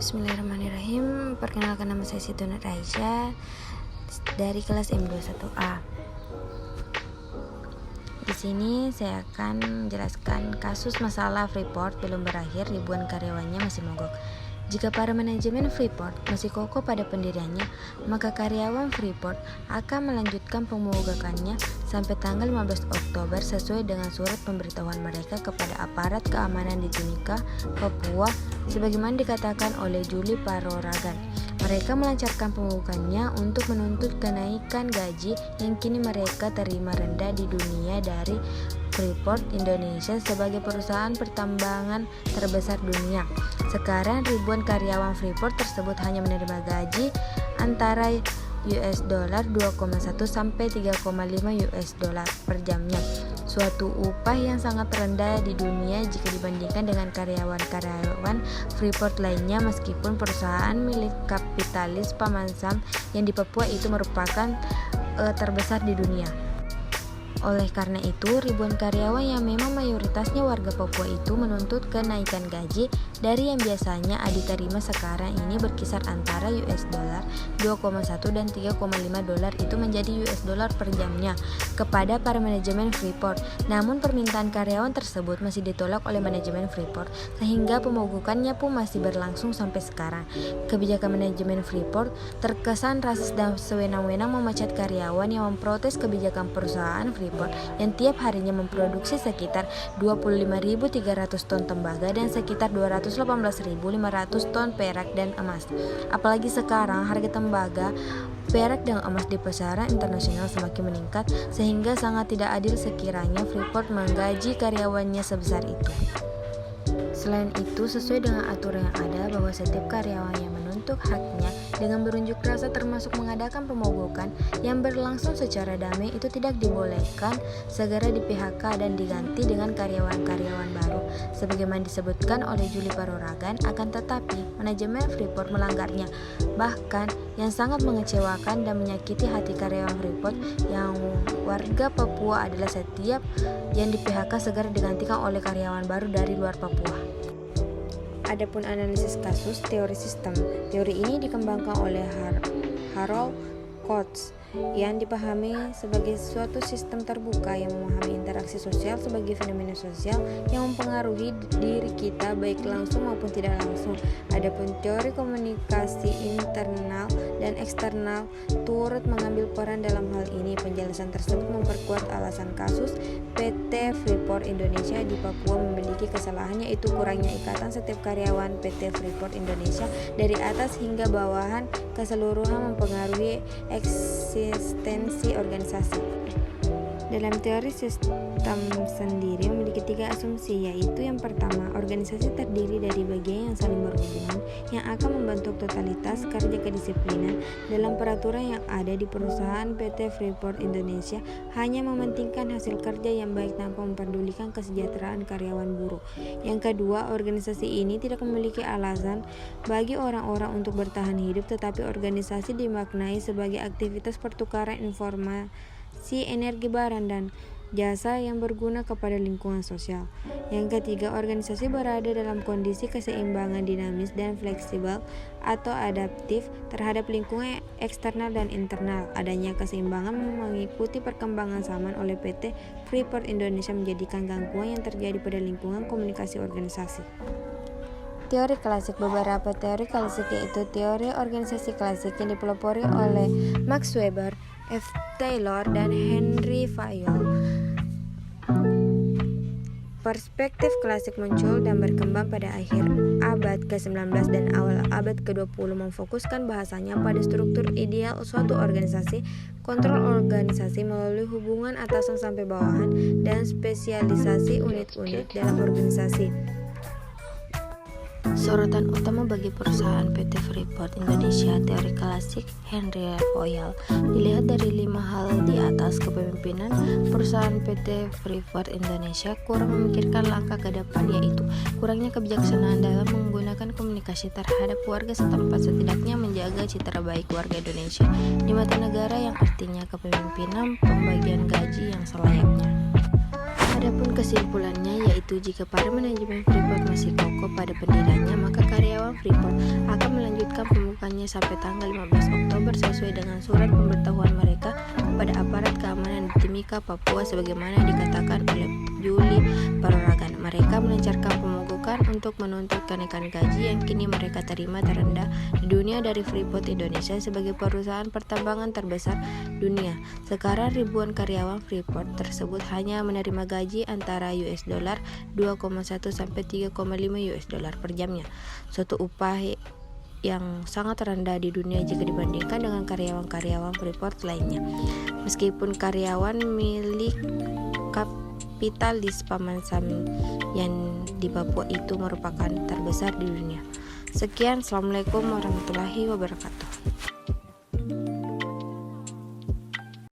Bismillahirrahmanirrahim. Perkenalkan, nama saya Siti Nur Aisyah dari kelas M21A. Di sini saya akan menjelaskan kasus masalah Freeport belum berakhir, ribuan karyawannya masih mogok. Jika para manajemen Freeport masih kokoh pada pendiriannya, maka karyawan Freeport akan melanjutkan pemogokannya sampai tanggal 15 Oktober sesuai dengan surat pemberitahuan mereka kepada aparat keamanan di Timika, Papua, sebagaimana dikatakan oleh Julie Paroragan. Mereka melancarkan pemogokannya untuk menuntut kenaikan gaji yang kini mereka terima rendah di dunia dari Freeport Indonesia sebagai perusahaan pertambangan terbesar dunia. Sekarang ribuan karyawan Freeport tersebut hanya menerima gaji antara $2,1 sampai $3,5 per jamnya. Suatu upah yang sangat rendah di dunia jika dibandingkan dengan karyawan-karyawan Freeport lainnya, meskipun perusahaan milik kapitalis Paman Sam yang di Papua itu merupakan terbesar di dunia. Oleh karena itu, ribuan karyawan yang memang mayoritasnya warga Papua itu menuntut kenaikan gaji dari yang biasanya diterima sekarang ini berkisar antara $2,1 dan $3,5 itu menjadi $, per jamnya kepada para manajemen Freeport. Namun permintaan karyawan tersebut masih ditolak oleh manajemen Freeport sehingga pemogokannya pun masih berlangsung sampai sekarang. Kebijakan manajemen Freeport terkesan rasis dan sewenang-wenang memecat karyawan yang memprotes kebijakan perusahaan Freeport yang tiap harinya memproduksi sekitar 25.300 ton tembaga dan sekitar 218.500 ton perak dan emas. Apalagi sekarang harga tembaga, perak dan emas di pasaran internasional semakin meningkat, sehingga sangat tidak adil sekiranya Freeport menggaji karyawannya sebesar itu. Selain itu, sesuai dengan aturan yang ada bahwa setiap karyawan yang menuntut haknya dengan berunjuk rasa termasuk mengadakan pemogokan yang berlangsung secara damai itu tidak dibolehkan segera di PHK dan diganti dengan karyawan-karyawan baru sebagaimana disebutkan oleh Julie Paroragan. Akan tetapi manajemen Freeport melanggarnya. Bahkan yang sangat mengecewakan dan menyakiti hati karyawan Freeport yang warga Papua adalah setiap yang di PHK segera digantikan oleh karyawan baru dari luar Papua. Adapun analisis kasus teori sistem, teori ini dikembangkan oleh Harold Coates yang dipahami sebagai suatu sistem terbuka yang memahami interaksi sosial sebagai fenomena sosial yang mempengaruhi diri kita baik langsung maupun tidak langsung. Adapun teori komunikasi internal dan eksternal turut mengambil peran dalam hal ini. Penjelasan tersebut memperkuat alasan kasus PT Freeport Indonesia di Papua memiliki kesalahan, yaitu kurangnya ikatan setiap karyawan PT Freeport Indonesia dari atas hingga bawahan keseluruhan mempengaruhi eksistensi organisasi. Dalam teori sistem sendiri memiliki 3 asumsi, yaitu yang pertama, organisasi terdiri dari bagian yang saling berhubungan yang akan membentuk totalitas kerja kedisiplinan. Dalam peraturan yang ada di perusahaan PT Freeport Indonesia hanya mementingkan hasil kerja yang baik tanpa memperdulikan kesejahteraan karyawan buruh. Yang kedua, organisasi ini tidak memiliki alasan bagi orang-orang untuk bertahan hidup, tetapi organisasi dimaknai sebagai aktivitas pertukaran informasi, energi barang dan jasa yang berguna kepada lingkungan sosial. Yang ketiga, organisasi berada dalam kondisi keseimbangan dinamis dan fleksibel atau adaptif terhadap lingkungan eksternal dan internal. Adanya keseimbangan mengikuti perkembangan zaman oleh PT Freeport Indonesia menjadikan gangguan yang terjadi pada lingkungan komunikasi organisasi. Teori klasik. Beberapa teori klasik yaitu teori organisasi klasik yang dipelopori oleh Max Weber, F. Taylor, dan Henry Fayol. Perspektif klasik muncul dan berkembang pada akhir abad ke-19 dan awal abad ke-20, memfokuskan bahasanya pada struktur ideal suatu organisasi, kontrol organisasi melalui hubungan atasan sampai bawahan, dan spesialisasi unit-unit dalam organisasi. Sorotan utama bagi perusahaan PT Freeport Indonesia teori klasik Henry Fayol dilihat dari 5 hal di atas. Kepemimpinan perusahaan PT Freeport Indonesia kurang memikirkan langkah ke depan, yaitu kurangnya kebijaksanaan dalam menggunakan komunikasi terhadap warga setempat, setidaknya menjaga citra baik warga Indonesia di mata negara, yang artinya kepemimpinan pembagian gaji yang selayaknya. Adapun kesimpulannya yaitu jika para manajemen Freeport masih kokoh pada pendiriannya, maka karyawan Freeport akan melanjutkan pembukaannya sampai tanggal 15 Oktober sesuai dengan surat pemberitahuan mereka kepada aparat keamanan di Timika, Papua sebagaimana dikatakan oleh Juli Perorangan. Mereka melancarkan pemogokan untuk menuntut kenaikan gaji yang kini mereka terima terendah di dunia dari Freeport Indonesia sebagai perusahaan pertambangan terbesar dunia. Sekarang ribuan karyawan Freeport tersebut hanya menerima gaji antara US dollar 2,1 sampai 3,5 US dollar per jamnya. Suatu upah yang sangat rendah di dunia jika dibandingkan dengan karyawan-karyawan Freeport lainnya. Meskipun karyawan milik kapitalis Paman Sam yang di Papua itu merupakan terbesar di dunia. Sekian, Assalamualaikum warahmatullahi wabarakatuh.